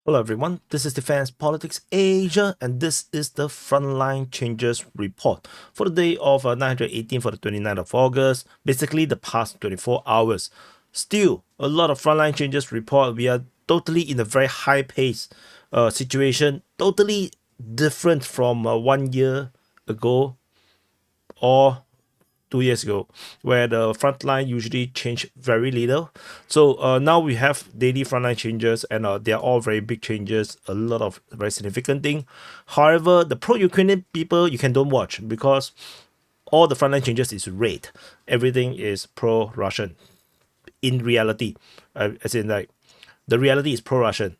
Hello everyone, this is Defense Politics Asia and this is the Frontline Changes Report for the day of 918 for the 29th of August, basically the past 24 hours. Still, a lot of Frontline Changes Report. We are totally in a very high pace situation, totally different from 1 year ago or 2 years ago, where the frontline usually change very little. So now we have daily frontline changes, and they are all very big changes, a lot of very significant thing. However, the pro-Ukrainian people you can don't watch because all the frontline changes is red. Everything is pro-Russian. In reality, as in like the reality is pro-Russian.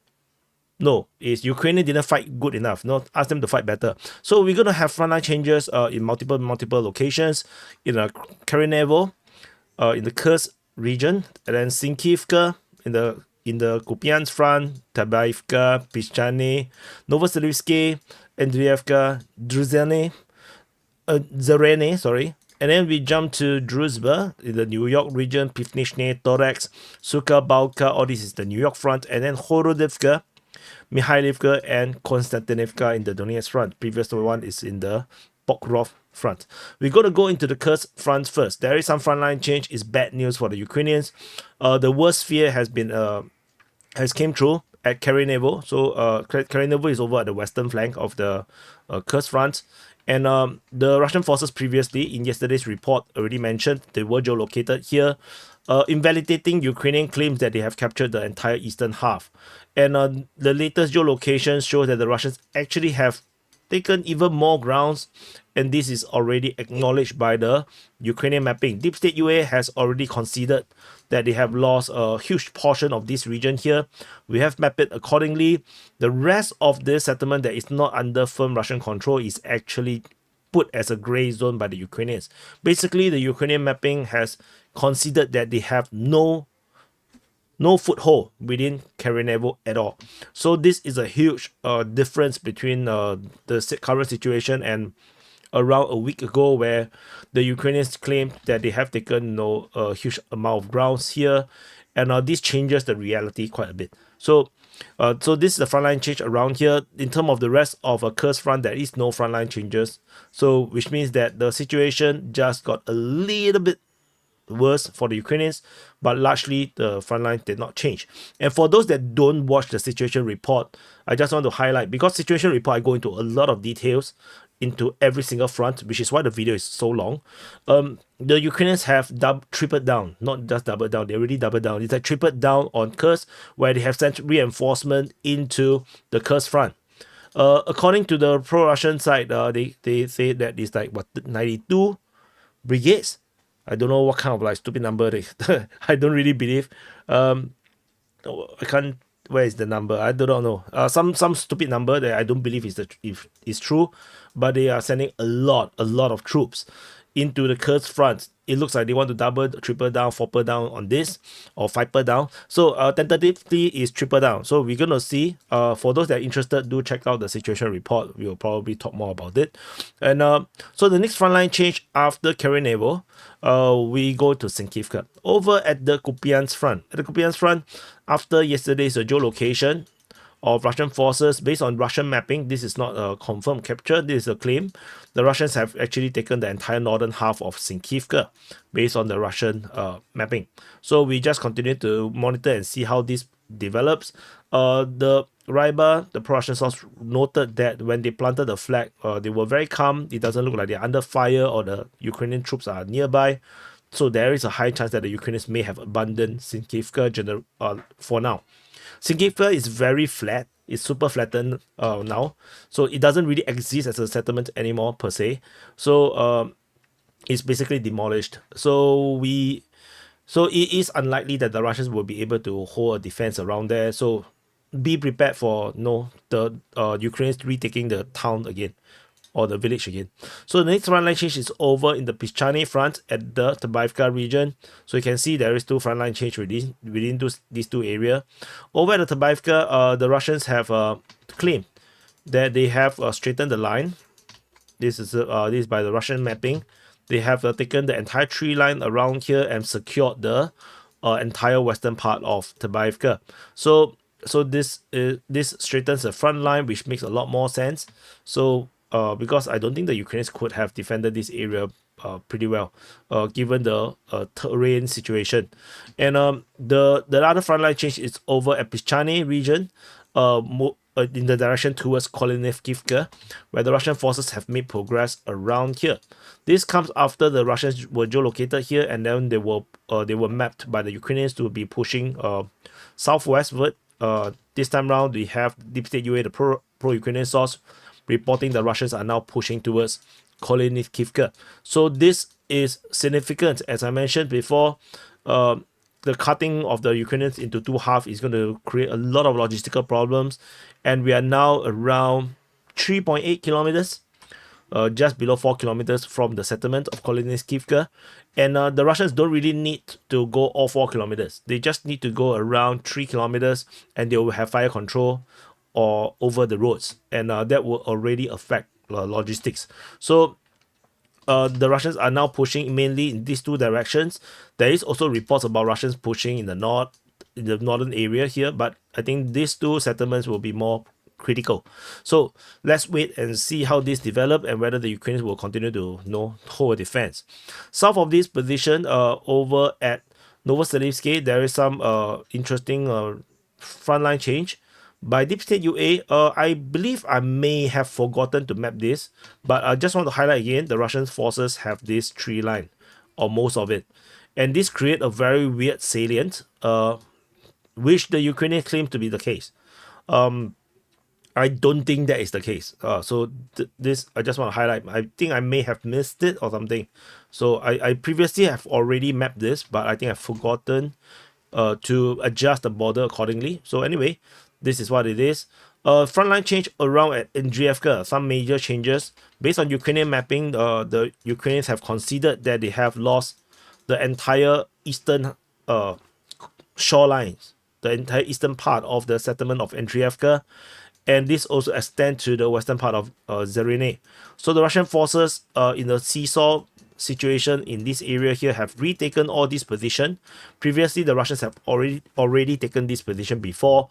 No, is Ukraine didn't fight good enough. No, ask them to fight better. So we're gonna have frontline changes in multiple locations in Karenevo, in the Kursk region, and then Sinkivka in the Kupyansk front, Tabaivka, Pischane, Novoselivsky, Andreevka, Zerene, sorry. And then we jump to Druzhba in the New York region, Pivnishne, Torx, Suka, Balka, all this is the New York front, and then Horodevka, Mikhailivka and Konstantinivka in the Donetsk front. Previous one is in the Pokrovsk front. We're going to go into the Kursk front first. There is some frontline change. It's bad news for the Ukrainians. The worst fear has came true at Karenevo. So Karenevo is over at the western flank of the Kursk front. And the Russian forces previously, in yesterday's report, already mentioned they were geolocated here, invalidating Ukrainian claims that they have captured the entire eastern half. And the latest geolocation shows that the Russians actually have taken even more grounds, and this is already acknowledged by the Ukrainian mapping. Deep State UA has already conceded that they have lost a huge portion of this region here. We have mapped it accordingly. The rest of this settlement that is not under firm Russian control is actually put as a gray zone by the Ukrainians. Basically, the Ukrainian mapping has considered that they have no foothold within Karenevo at all. So this is a huge difference between the current situation and around a week ago, where the Ukrainians claim that they have taken a huge amount of grounds here, and this changes the reality quite a bit. So this is the frontline change around here. In terms of the rest of a Kursk front, there is no frontline changes. So which means that the situation just got a little bit worse for the Ukrainians, but largely the front line did not change. And for those that don't watch the situation report, I just want to highlight, because situation report I go into a lot of details into every single front, which is why the video is so long. The Ukrainians have tripled down, not just doubled down, they already doubled down. It's like tripled down on Kursk, where they have sent reinforcement into the Kursk front. According to the pro-Russian side, they say that it's like 92 brigades. I don't know what kind of like stupid number they I don't really believe. I can't. Where is the number? I don't know. Some stupid number that I don't believe is true, but they are sending a lot of troops into the Kursk front. It looks like they want to double, triple down, fourple down on this, or fiveper down. So tentatively is triple down. So we're gonna see. For those that are interested, do check out the situation report. We will probably talk more about it. And so the next frontline change after Karenevo, we go to Sinkivka. Over at the Kupyansk front. At the Kupyansk front, after yesterday's geolocation of Russian forces, based on Russian mapping, this is not a confirmed capture, this is a claim. The Russians have actually taken the entire northern half of Sinkivka based on the Russian mapping. So we just continue to monitor and see how this develops. The Ryba, the pro-Russian source, noted that when they planted the flag, they were very calm. It doesn't look like they're under fire or the Ukrainian troops are nearby. So there is a high chance that the Ukrainians may have abandoned Sinkivka for now. Sinkivka is very flat. It's super flattened now. So it doesn't really exist as a settlement anymore per se. So it's basically demolished. So it is unlikely that the Russians will be able to hold a defense around there. So be prepared for the Ukrainians retaking the town again, or the village again. So the next frontline change is over in the Pischane front at the Tabaivka region. So you can see there is two frontline change within these two areas. Over at the Tabaivka, the Russians have claimed that they have straightened the line. This is by the Russian mapping. They have taken the entire tree line around here and secured the entire western part of Tabaivka. So so this straightens the front line, which makes a lot more sense. So because I don't think the Ukrainians could have defended this area pretty well, given the terrain situation. And the other front line change is over at Pischane region, in the direction towards Kolinivkivka, where the Russian forces have made progress around here. This comes after the Russians were geolocated here, and then they were mapped by the Ukrainians to be pushing southwestward. This time round, we have Deep State UA, the pro-Ukrainian source, reporting the Russians are now pushing towards Kolinivkivka. So this is significant. As I mentioned before, the cutting of the Ukrainians into two halves is going to create a lot of logistical problems, and we are now around 3.8 kilometers, just below 4 kilometers from the settlement of Kolinivkivka. And the Russians don't really need to go all 4 kilometers. They just need to go around 3 kilometers, and they will have fire control or over the roads, and that will already affect logistics. So the Russians are now pushing mainly in these two directions. There is also reports about Russians pushing in the northern area here, but I think these two settlements will be more critical. So let's wait and see how this develop and whether the Ukrainians will continue to hold a defense. South of this position, over at Novoselivsky, there is some interesting frontline change by Deep State UA. I believe I may have forgotten to map this, but I just want to highlight again, the Russian forces have this tree line, or most of it. And this create a very weird salient, which the Ukrainians claim to be the case. I don't think that is the case. So this, I just want to highlight. I think I may have missed it or something. So I previously have already mapped this, but I think I've forgotten to adjust the border accordingly. So anyway, this is what it is. Frontline change around at Andreevka. Some major changes based on Ukrainian mapping. The Ukrainians have conceded that they have lost the entire eastern shorelines, the entire eastern part of the settlement of Andreevka, and this also extends to the western part of Zerene. So the Russian forces in the seesaw situation in this area here have retaken all this position. Previously, the Russians have already taken this position before.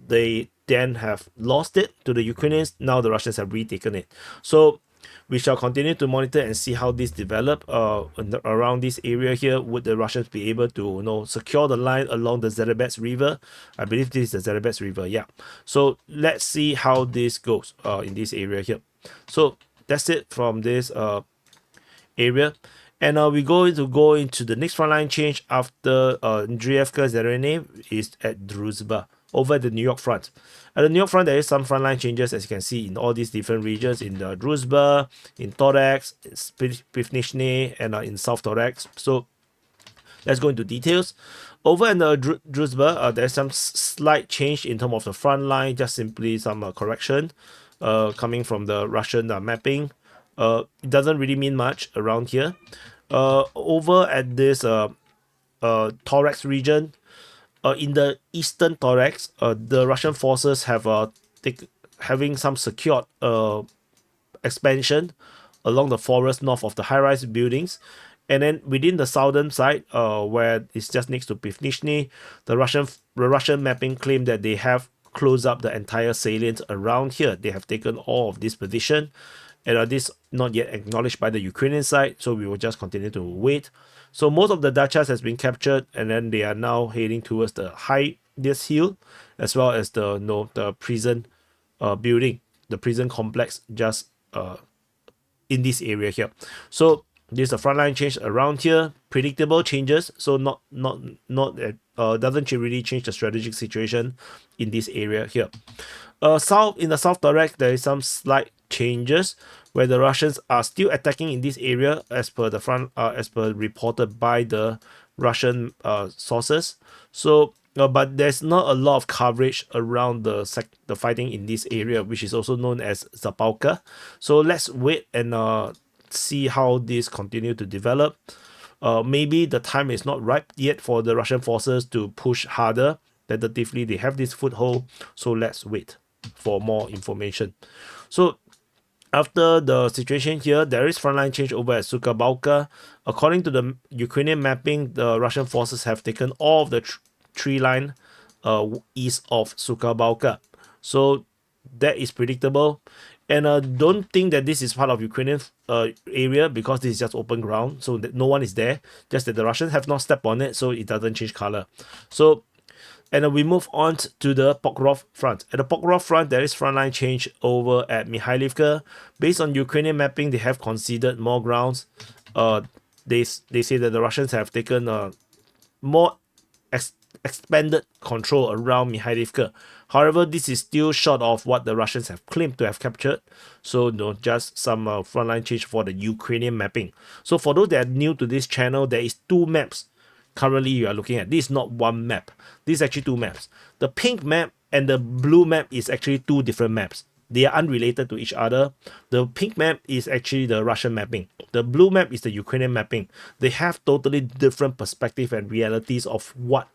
They then have lost it to the Ukrainians. Now the Russians have retaken it. So we shall continue to monitor and see how this develop around this area here. Would the Russians be able to secure the line along the Zerebets River? I believe this is the Zerebets River. Yeah. So let's see how this goes in this area here. So that's it from this area. And we're going to go into the next frontline change after Andreevka Zerene is at Druzhba, over the New York front. At the New York front, there is some frontline changes, as you can see, in all these different regions, in the Druzhba, in Torx, in Pivnishne, and in South Torx. So let's go into details. Over in the Druzhba, there's some slight change in terms of the front line, just simply some correction coming from the Russian mapping. It doesn't really mean much around here. Over at this Torx region, in the eastern Torx, the Russian forces have having some secured expansion along the forest north of the high-rise buildings. And then within the southern side, where it's just next to Pivnishne, the Russian mapping claim that they have closed up the entire salient around here. They have taken all of this position, and this not yet acknowledged by the Ukrainian side, so we will just continue to wait. So most of the dachas has been captured, and then they are now heading towards this hill, as well as the prison building, the prison complex just in this area here. So this is a frontline change around here, predictable changes. So doesn't really change the strategic situation in this area here. In the south direct, there is some slight changes where the Russians are still attacking in this area as per reported by the Russian sources. So but there's not a lot of coverage around the fighting in this area, which is also known as Zapalka. So let's wait and see how this continue to develop. Maybe the time is not ripe yet for the Russian forces to push harder. Tentatively, they have this foothold, so let's wait for more information. So after the situation here, there is frontline change over at Sukabalka. According to the Ukrainian mapping, the Russian forces have taken all of the tree line east of Sukabalka. So that is predictable. And don't think that this is part of Ukrainian area, because this is just open ground, so that no one is there. Just that the Russians have not stepped on it, so it doesn't change color. So, and we move on to the Pokrovsk front. At the Pokrovsk front, there is frontline change over at Mikhailivka. Based on Ukrainian mapping, they have conceded more grounds. They say that the Russians have taken more expanded control around Mikhailivka. However, this is still short of what the Russians have claimed to have captured. So, just some frontline change for the Ukrainian mapping. So, for those that are new to this channel, there is two maps currently you are looking at. This is not one map. This is actually two maps. The pink map and the blue map is actually two different maps. They are unrelated to each other. The pink map is actually the Russian mapping. The blue map is the Ukrainian mapping. They have totally different perspective and realities of what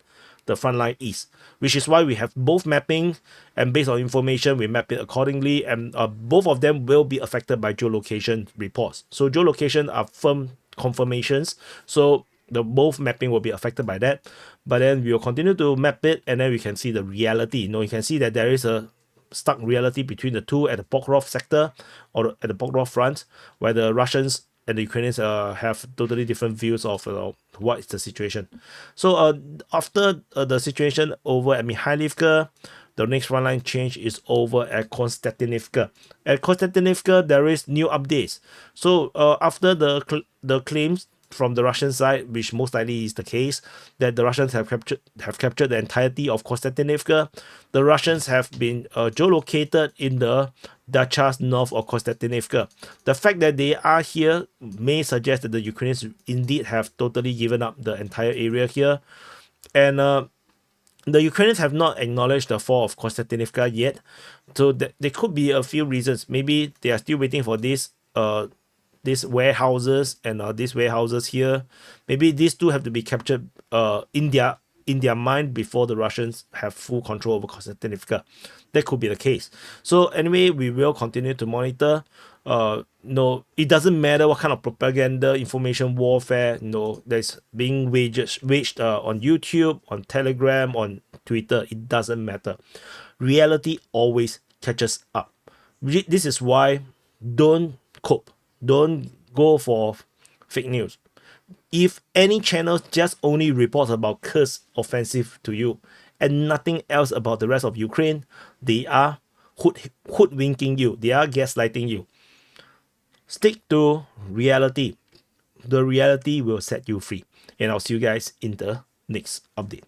the front line is, which is why we have both mapping, and based on information we map it accordingly, and both of them will be affected by geolocation reports. So geolocation are firm confirmations, so the both mapping will be affected by that, but then we will continue to map it, and then we can see the reality. You can see that there is a stark reality between the two at the Pokrovsk sector, or at the Pokrovsk front, where the Russians and the Ukrainians have totally different views of what is the situation. So after the situation over at Mikhailivka, the next frontline change is over at Constantinivka. At Constantinivka, there is new updates. So after the claims from the Russian side, which most likely is the case, that the Russians have captured the entirety of Konstantinivka. The Russians have been geolocated in the Dachas north of Konstantinivka. The fact that they are here may suggest that the Ukrainians indeed have totally given up the entire area here. And the Ukrainians have not acknowledged the fall of Konstantinivka yet. So there could be a few reasons. Maybe they are still waiting for these warehouses and these warehouses here. Maybe these two have to be captured in their mind before the Russians have full control over Konstantinivka. That could be the case. So anyway, we will continue to monitor. No, it doesn't matter what kind of propaganda, information warfare, that's being waged on YouTube, on Telegram, on Twitter. It doesn't matter. Reality always catches up. This is why don't cope. Don't go for fake news. If any channel just only reports about Kursk offensive to you and nothing else about the rest of Ukraine, they are hoodwinking you. They are gaslighting you. Stick to reality. The reality will set you free. And I'll see you guys in the next update.